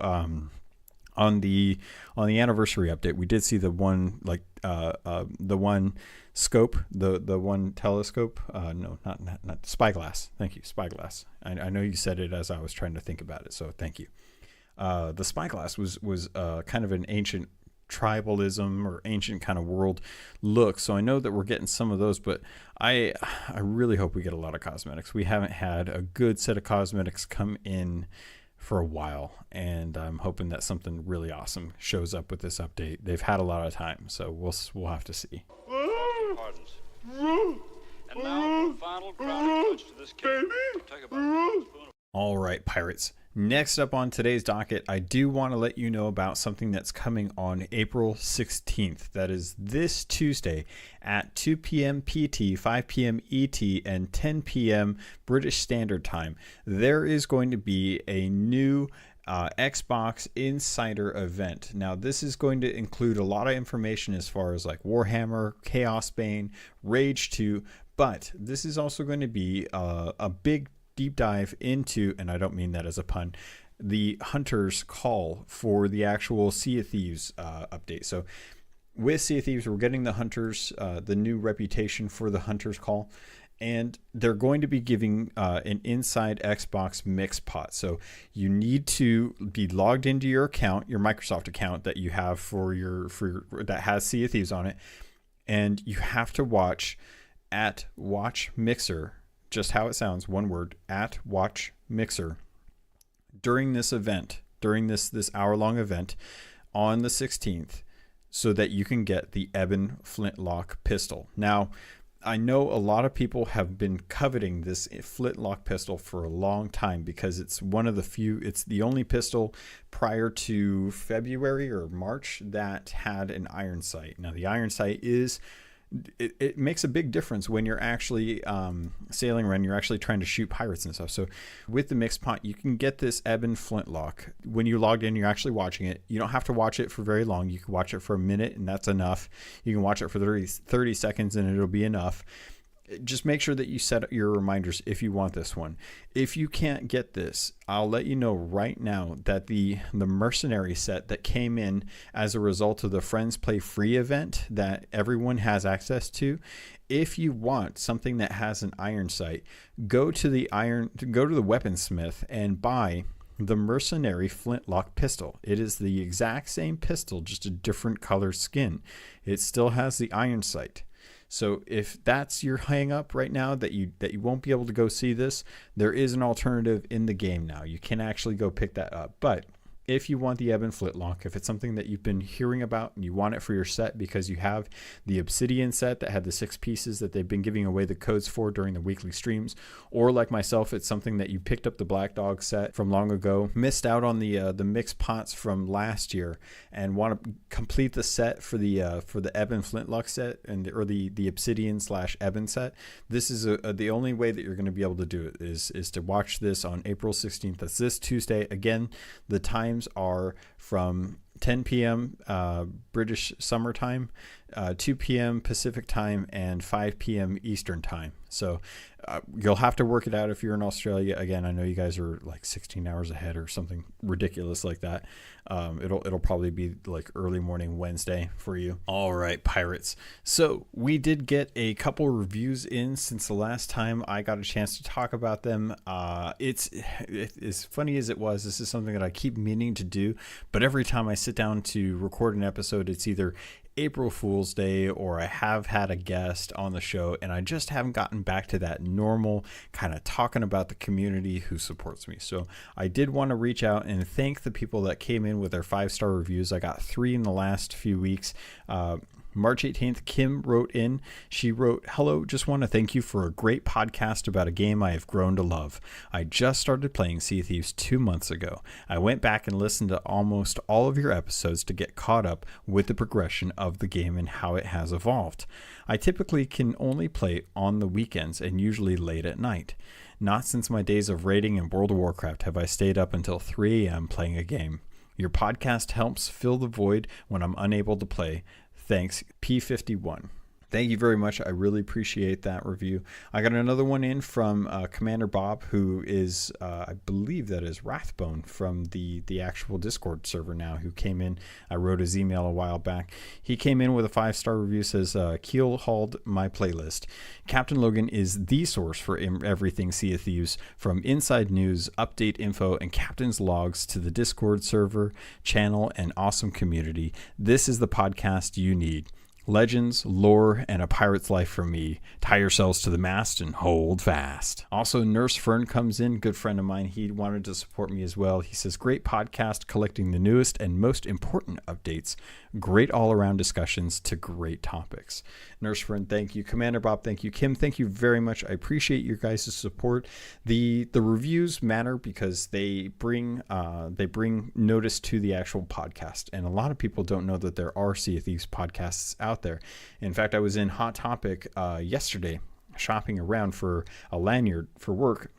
on the anniversary update we did see the one the one scope, the one telescope, no, not spyglass. Thank you, spyglass. I know you said it as I was trying to think about it, so thank you. The spyglass was kind of an ancient tribalism or ancient kind of world look, so I know that we're getting some of those, but I really hope we get a lot of cosmetics. We haven't had a good set of cosmetics come in for a while, and I'm hoping that something really awesome shows up with this update. They've had a lot of time, so we'll have to see. Pardons. And now for a final crowning touch to this cake. Take about a spoon of... All right, pirates. Next up on today's docket, I do want to let you know about something that's coming on April 16th. That is this Tuesday at 2 p.m. PT, 5 p.m. ET, and 10 p.m. British Standard Time. There is going to be a new Xbox Insider event. Now, this is going to include a lot of information as far as like Warhammer, Chaos Bane, Rage 2, but this is also going to be a big deep dive into, and I don't mean that as a pun, the Hunter's Call for the actual Sea of Thieves update. So with Sea of Thieves, we're getting the Hunters, the new reputation for the Hunter's Call, and they're going to be giving an inside Xbox mix pot. So you need to be logged into your account, your Microsoft account that you have for that has Sea of Thieves on it, and you have to watch at Watch Mixer, just how it sounds, one word, at Watch Mixer, during this event, during this hour-long event on the 16th, so that you can get the Ebon Flintlock pistol. Now, I know a lot of people have been coveting this flintlock pistol for a long time, because it's one of the few, it's the only pistol prior to February or March that had an iron sight. Now, the iron sight is... It makes a big difference when you're actually sailing around, you're actually trying to shoot pirates and stuff. So with the mixed pot, you can get this Ebon Flintlock. When you log in, you're actually watching it. You don't have to watch it for very long. You can watch it for a minute, and that's enough. You can watch it for 30 seconds, and it'll be enough. just make sure that you set your reminders if you want this one. If you can't get this, I'll let you know right now that the mercenary set that came in as a result of the Friends Play Free event that everyone has access to, if you want something that has an iron sight, go to the weaponsmith and buy the mercenary flintlock pistol. It is the exact same pistol, just a different color skin. It still has the iron sight. So if that's your hang up right now, that you won't be able to go see this, there is an alternative in the game now. You can actually go pick that up. But if you want the ebon flintlock, if it's something that you've been hearing about and you want it for your set because you have the obsidian set that had the 6 pieces that they've been giving away the codes for during the weekly streams, or like myself, it's something that you picked up the black dog set from long ago, missed out on the mixed pots from last year, and want to complete the set for the ebon flintlock set or the obsidian / ebon set, this is the only way that you're going to be able to do it is to watch this on April 16th. That's this Tuesday. Again, the times are from 10 p.m. British Summer Time, 2 p.m. Pacific Time, and 5 p.m. Eastern Time. So you'll have to work it out if you're in Australia. Again, I know you guys are like 16 hours ahead or something ridiculous like that. It'll probably be like early morning Wednesday for you. All right, pirates. So we did get a couple reviews in since the last time I got a chance to talk about them. It's as funny as it was. This is something that I keep meaning to do, but every time I sit down to record an episode, it's either April Fool's Day or I have had a guest on the show, and I just haven't gotten back to that normal kind of talking about the community who supports me. So I did want to reach out and thank the people that came in with their 5-star reviews. I got 3 in the last few weeks. March 18th, Kim wrote in. She wrote, "Hello, just want to thank you for a great podcast about a game I have grown to love. I just started playing Sea of Thieves 2 months ago. I went back and listened to almost all of your episodes to get caught up with the progression of the game and how it has evolved. I typically can only play on the weekends and usually late at night. Not since my days of raiding in World of Warcraft have I stayed up until 3 a.m. playing a game. Your podcast helps fill the void when I'm unable to play. Thanks, P51." Thank you very much. I really appreciate that review. I got another one in from Commander Bob, who is, I believe that is Wrathbone from the actual Discord server now, who came in. I wrote his email a while back. He came in with a 5-star review, says, "Keelhauled my playlist. CaptainLogun is the source for everything Sea of Thieves, from inside news, update info, and captain's logs to the Discord server, channel, and awesome community. This is the podcast you need. Legends, lore, and a pirate's life from me. Tie yourselves to the mast and hold fast." Also, Nurse Fern comes in, good friend of mine. He wanted to support me as well. He says, "Great podcast collecting the newest and most important updates. Great all-around discussions to great topics." Nurse Fern, thank you. Commander Bob, thank you. Kim, thank you very much. I appreciate your guys' support. The reviews matter because they bring notice to the actual podcast, and a lot of people don't know that there are Sea of Thieves podcasts out there. In fact, I was in Hot Topic yesterday shopping around for a lanyard for work,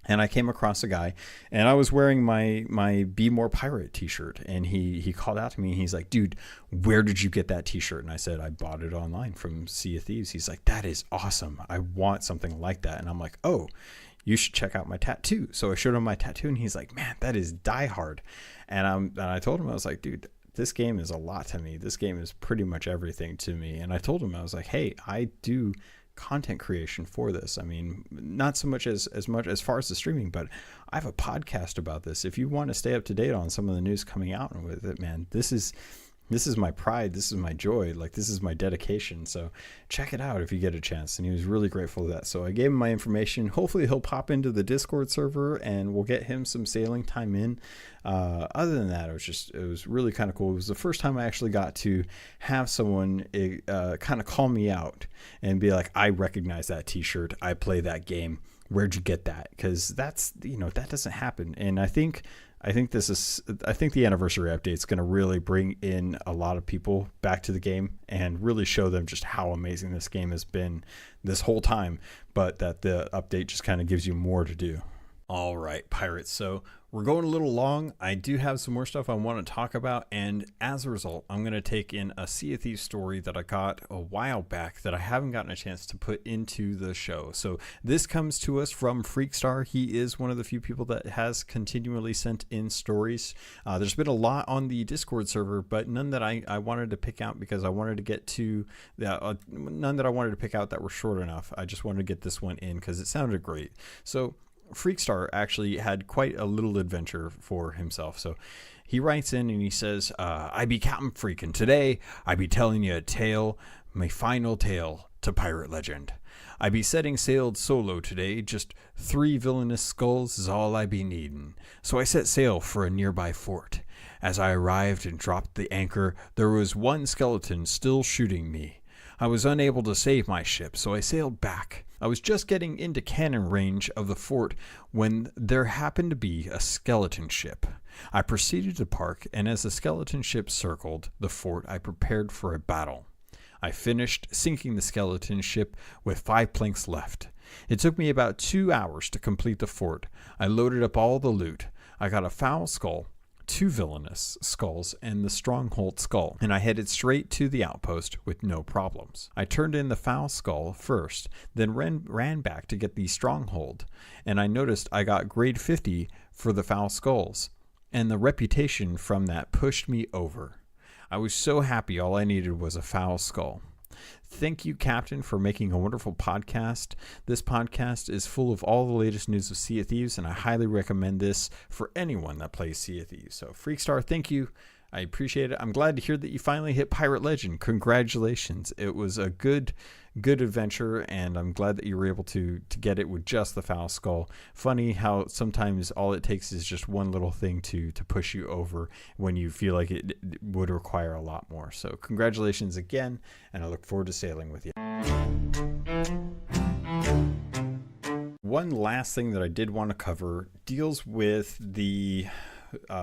and I came across a guy, and I was wearing my Be More Pirate t-shirt, and he called out to me, and he's like, "Dude, where did you get that t-shirt?" And I said, "I bought it online from Sea of Thieves." He's like, "That is awesome. I want something like that." And I'm like, "Oh, you should check out my tattoo." So I showed him my tattoo, and he's like, "Man, that is Die Hard." And I told him, I was like, "Dude, this game is a lot to me. This game is pretty much everything to me." And I told him, I was like, "Hey, I do content creation for this. I mean, not so much as far as the streaming, but I have a podcast about this. If you want to stay up to date on some of the news coming out with it, man, this is my pride. This is my joy. Like, this is my dedication. So check it out if you get a chance." And he was really grateful for that. So I gave him my information. Hopefully he'll pop into the Discord server and we'll get him some sailing time in. Other than that, it was really kind of cool. It was the first time I actually got to have someone kind of call me out and be like, "I recognize that t-shirt. I play that game. Where'd you get that?" Because that doesn't happen. And I think the anniversary update is going to really bring in a lot of people back to the game and really show them just how amazing this game has been this whole time, but that the update just kind of gives you more to do. All right, Pirates. So we're going a little long. I do have some more stuff I want to talk about. And as a result, I'm going to take in a Sea of Thieves story that I got a while back that I haven't gotten a chance to put into the show. So this comes to us from Freakstar. He is one of the few people that has continually sent in stories. There's been a lot on the Discord server, but none that I wanted to pick out because I wanted to get to none that I wanted to pick out that were short enough. I just wanted to get this one in because it sounded great. So Freakstar actually had quite a little adventure for himself. So he writes in and he says, I be Captain Freak, and today I be telling you a tale, my final tale to pirate legend. I be setting sailed solo today, just 3 villainous skulls is all I be needin'. So I set sail for a nearby fort. As I arrived and dropped the anchor, there was one skeleton still shooting me. I was unable to save my ship, so I sailed back. I was just getting into cannon range of the fort when there happened to be a skeleton ship. I proceeded to park, and as the skeleton ship circled the fort, I prepared for a battle. I finished sinking the skeleton ship with 5 planks left. It took me about 2 hours to complete the fort. I loaded up all the loot. I got a foul skull, 2 villainous skulls, and the stronghold skull, and I headed straight to the outpost with no problems. I turned in the foul skull first, then ran back to get the stronghold, and I noticed I got grade 50 for the foul skulls, and the reputation from that pushed me over. I was so happy all I needed was a foul skull. Thank you, Captain, for making a wonderful podcast. This podcast is full of all the latest news of Sea of Thieves, and I highly recommend this for anyone that plays Sea of Thieves. So, Freakstar, thank you. I appreciate it. I'm glad to hear that you finally hit Pirate Legend. Congratulations. It was a good adventure, and I'm glad that you were able to get it with just the foul skull. Funny how sometimes all it takes is just one little thing to push you over when you feel like it would require a lot more. So congratulations again, and I look forward to sailing with you. One last thing that I did want to cover deals with the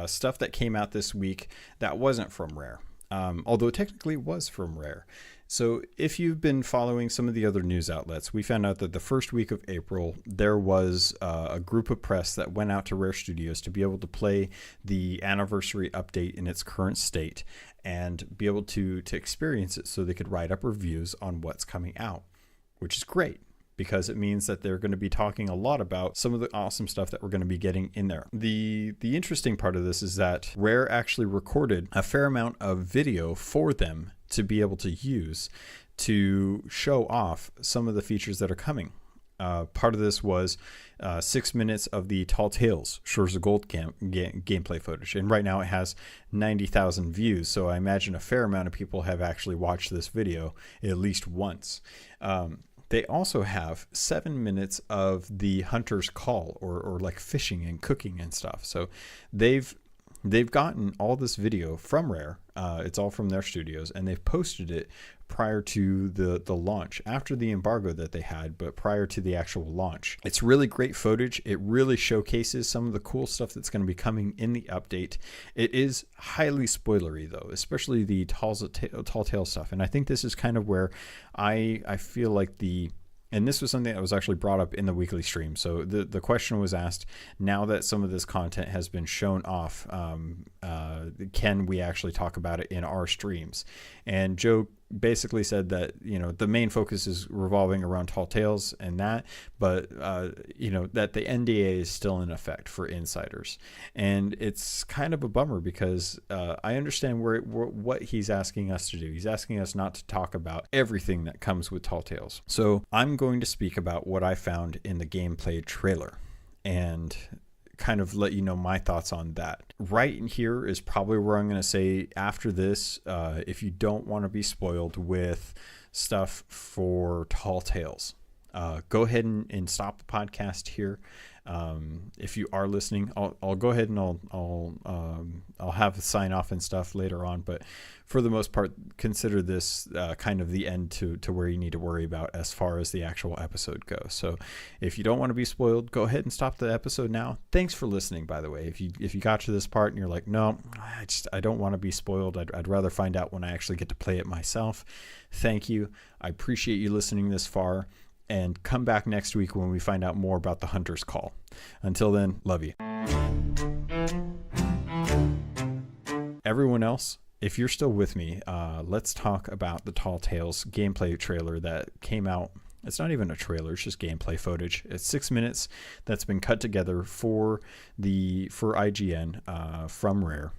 stuff that came out this week that wasn't from Rare, although it technically was from Rare. So if you've been following some of the other news outlets, we found out that the first week of April, there was a group of press that went out to Rare Studios to be able to play the anniversary update in its current state and be able to experience it so they could write up reviews on what's coming out, which is great, because it means that they're going to be talking a lot about some of the awesome stuff that we're going to be getting in there. The interesting part of this is that Rare actually recorded a fair amount of video for them to be able to use to show off some of the features that are coming. Part of this was 6 minutes of the Tall Tales Shores of Gold gameplay footage. And right now it has 90,000 views. So I imagine a fair amount of people have actually watched this video at least once. They also have 7 minutes of the Hunter's Call, or like fishing and cooking and stuff. So they've gotten all this video from Rare. It's all from their studios, and they've posted it prior to the launch, after the embargo that they had, but prior to the actual launch. It's really great footage. It really showcases some of the cool stuff that's going to be coming in the update. It is highly spoilery, though, especially the Tall Tale stuff. And I think this is kind of where I feel like and this was something that was actually brought up in the weekly stream. So the question was asked, now that some of this content has been shown off, can we actually talk about it in our streams? And Joe basically said that, the main focus is revolving around Tall Tales and that, but, that the NDA is still in effect for insiders. And it's kind of a bummer because I understand what he's asking us to do. He's asking us not to talk about everything that comes with Tall Tales. So I'm going to speak about what I found in the gameplay trailer and kind of let you know my thoughts on that. Right in here is probably where I'm going to say after this, if you don't want to be spoiled with stuff for Tall Tales, go ahead and stop the podcast here. If you are listening, I'll go ahead and I'll have a sign off and stuff later on, but for the most part, consider this kind of the end to where you need to worry about as far as the actual episode goes. So if you don't want to be spoiled, go ahead and stop the episode now. Thanks for listening, by the way. If you got to this part and you're like, no, I don't want to be spoiled. I'd rather find out when I actually get to play it myself. Thank you. I appreciate you listening this far. and come back next week when we find out more about the Hunter's Call. Until then, love you. Everyone else, if you're still with me, let's talk about the Tall Tales gameplay trailer that came out. It's not even a trailer, it's just gameplay footage. It's 6 minutes that's been cut together for IGN from Rare.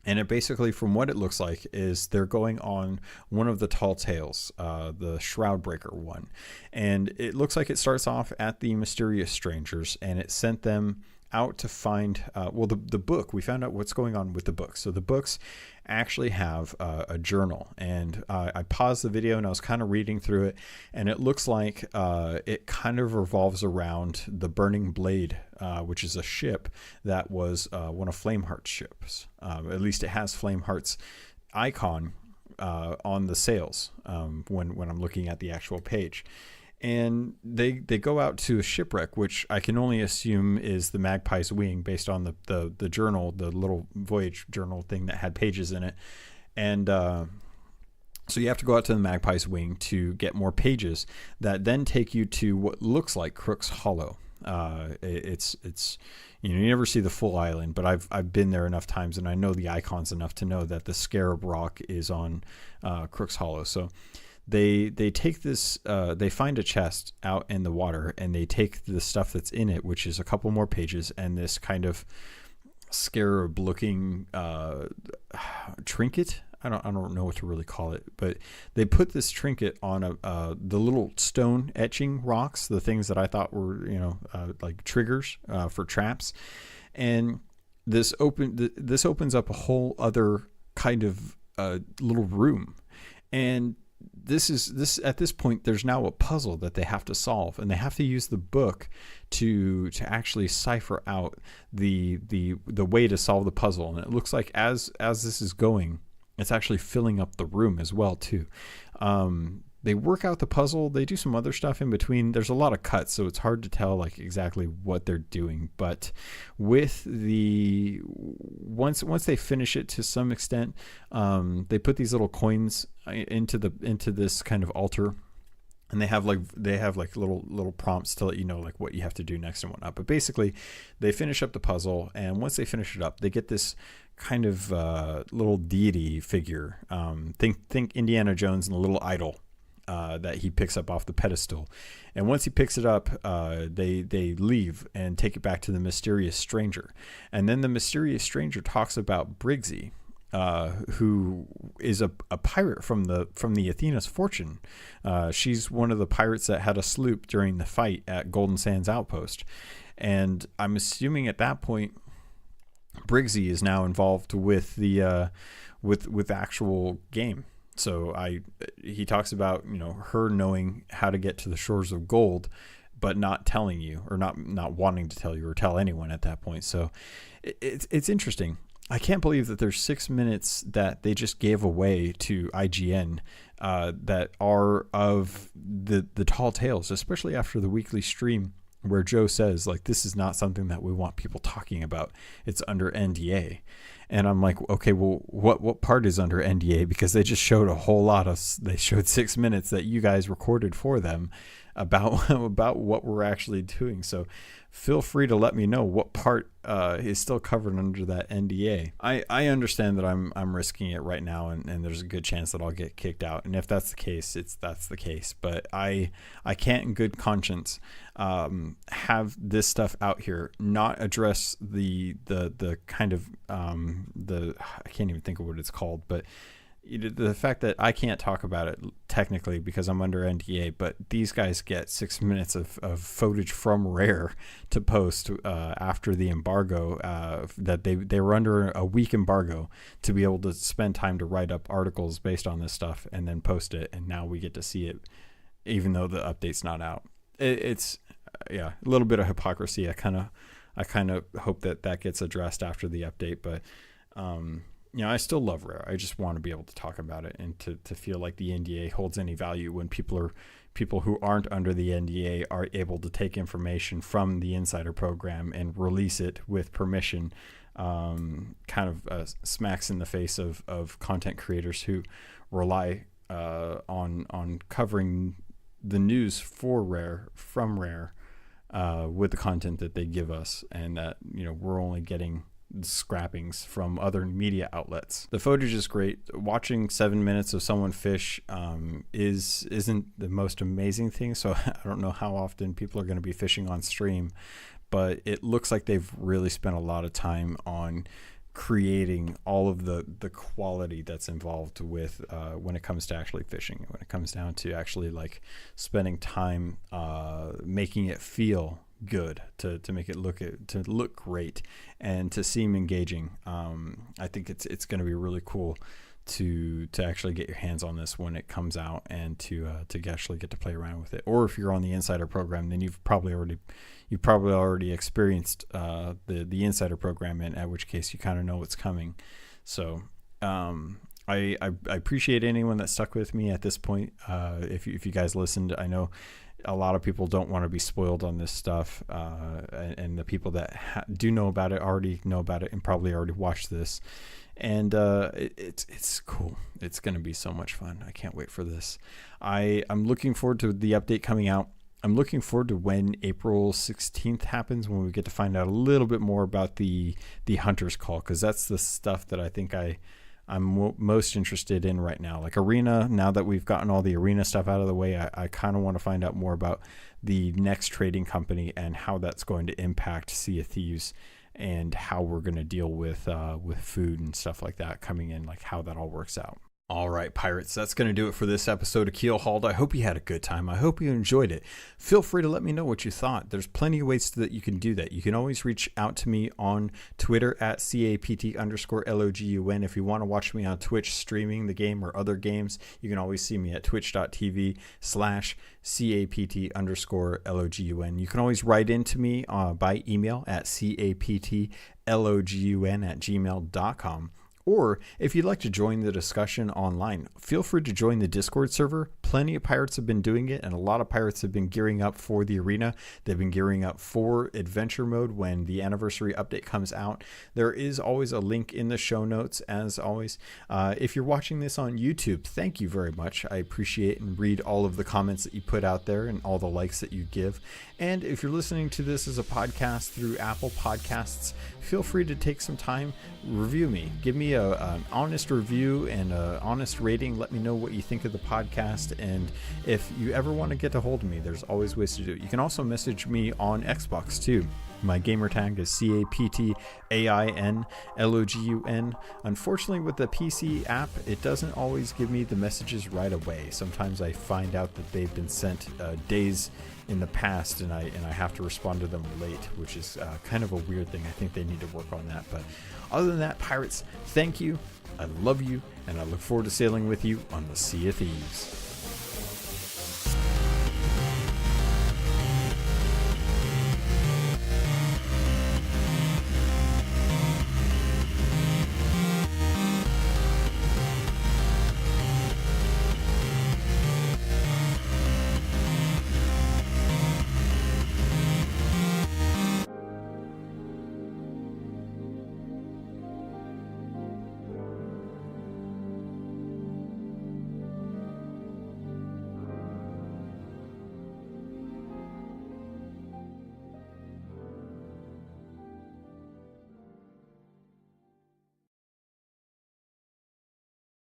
And it basically, from what it looks like, is they're going on one of the Tall Tales, the Shroudbreaker one. And it looks like it starts off at the Mysterious Strangers, and it sent them out to find, the book. We found out what's going on with the books. So the books actually have a journal, and I paused the video and I was kind of reading through it, and it looks like it kind of revolves around the Burning Blade, which is a ship that was one of Flameheart's ships. At least it has Flameheart's icon on the sails when I'm looking at the actual page. And they go out to a shipwreck, which I can only assume is the Magpie's Wing, based on the journal, the little voyage journal thing that had pages in it. And so you have to go out to the Magpie's Wing to get more pages that then take you to what looks like Crook's Hollow. It's you never see the full island, but I've been there enough times, and I know the icons enough to know that the Scarab Rock is on Crook's Hollow. So they take this, they find a chest out in the water, and they take the stuff that's in it, which is a couple more pages, and this kind of scarab looking trinket. I don't know what to really call it, but they put this trinket on the little stone etching rocks, the things that I thought were like triggers for traps, and this opens up a whole other kind of little room. And this at this point, there's now a puzzle that they have to solve, and they have to use the book to actually cipher out the way to solve the puzzle. And it looks like as this is going, it's actually filling up the room as well too. They work out the puzzle. They do some other stuff in between. There's a lot of cuts, so it's hard to tell like exactly what they're doing. But with the once they finish it to some extent, they put these little coins into this kind of altar, and they have like little prompts to let you know like what you have to do next and whatnot. But basically, they finish up the puzzle, and once they finish it up, they get this kind of little deity figure. Think Indiana Jones and the little idol that he picks up off the pedestal. And once he picks it up, they leave and take it back to the Mysterious Stranger. And then the Mysterious Stranger talks about Briggsy, who is a pirate from the Athena's Fortune. She's one of the pirates that had a sloop during the fight at Golden Sands Outpost. And I'm assuming at that point, Briggsy is now involved with the with actual game. So he talks about her knowing how to get to the shores of gold, but not telling you, or not wanting to tell you or tell anyone at that point. So it's interesting. I can't believe that there's 6 minutes that they just gave away to IGN that are of the Tall Tales, especially after the weekly stream where Joe says like, this is not something that we want people talking about. It's under NDA. And I'm like, okay, well, what part is under NDA? Because they just showed a whole lot they showed 6 minutes that you guys recorded for them about what we're actually doing. So feel free to let me know what part is still covered under that NDA. I understand that I'm risking it right now, and there's a good chance that I'll get kicked out. And if that's the case, that's the case. But I can't in good conscience have this stuff out here, not address the kind of I can't even think of what it's called, but the fact that I can't talk about it technically because I'm under NDA, but these guys get 6 minutes of footage from Rare to post after the embargo, that they were under a week embargo to be able to spend time to write up articles based on this stuff and then post it. And now we get to see it, even though the update's not out. It's a little bit of hypocrisy. I kind of hope that gets addressed after the update, but I still love Rare. I just want to be able to talk about it and to feel like the NDA holds any value when people who aren't under the NDA are able to take information from the Insider program and release it with permission. Kind of smacks in the face of content creators who rely on covering the news for Rare from Rare with the content that they give us, and that we're only getting scrappings from other media outlets. The footage is great. Watching 7 minutes of someone fish isn't the most amazing thing, so I don't know how often people are going to be fishing on stream, but it looks like they've really spent a lot of time on creating all of the quality that's involved with when it comes to actually fishing, when it comes down to actually like spending time making it feel good, to make it look great and to seem engaging. I think it's going to be really cool to actually get your hands on this when it comes out, and to actually get to play around with it. Or if you're on the Insider program, then you've probably already experienced the Insider program, and at which case you kind of know what's coming. So I appreciate anyone that stuck with me at this point. If you guys listened, I know a lot of people don't want to be spoiled on this stuff, and the people that do know about it already know about it and probably already watched this. And it's cool. It's going to be so much fun. I can't wait for this. I'm looking forward to the update coming out. I'm looking forward to when April 16th happens, when we get to find out a little bit more about the Hunter's Call, because that's the stuff that I think I'm most interested in right now. Like Arena, now that we've gotten all the Arena stuff out of the way, I kind of want to find out more about the next trading company and how that's going to impact Sea of Thieves, and how we're going to deal with food and stuff like that coming in, like how that all works out. All right, Pirates, that's going to do it for this episode of Keelhauled. I hope you had a good time. I hope you enjoyed it. Feel free to let me know what you thought. There's plenty of ways that you can do that. You can always reach out to me on Twitter at CAPT_LOGUN. If you want to watch me on Twitch streaming the game or other games, you can always see me at twitch.tv/CAPT_LOGUN. You can always write into me by email at CAPTLOGUN@gmail.com. Or if you'd like to join the discussion online, feel free to join the Discord server. Plenty of pirates have been doing it, and a lot of pirates have been gearing up for the arena. They've been gearing up for adventure mode when the anniversary update comes out. There is always a link in the show notes, as always. If you're watching this on YouTube, thank you very much. I appreciate and read all of the comments that you put out there and all the likes that you give. And if you're listening to this as a podcast through Apple Podcasts, feel free to take some time, review me, give me an honest review and an honest rating. Let me know what you think of the podcast. And if you ever want to get a hold of me, there's always ways to do it. You can also message me on Xbox too. My gamer tag is CAPTAINLOGUN. Unfortunately, with the PC app, it doesn't always give me the messages right away. Sometimes I find out that they've been sent days in the past, and I have to respond to them late, which is kind of a weird thing. I think they need to work on that. But other than that, Pirates, thank you. I love you, and I look forward to sailing with you on the Sea of Thieves.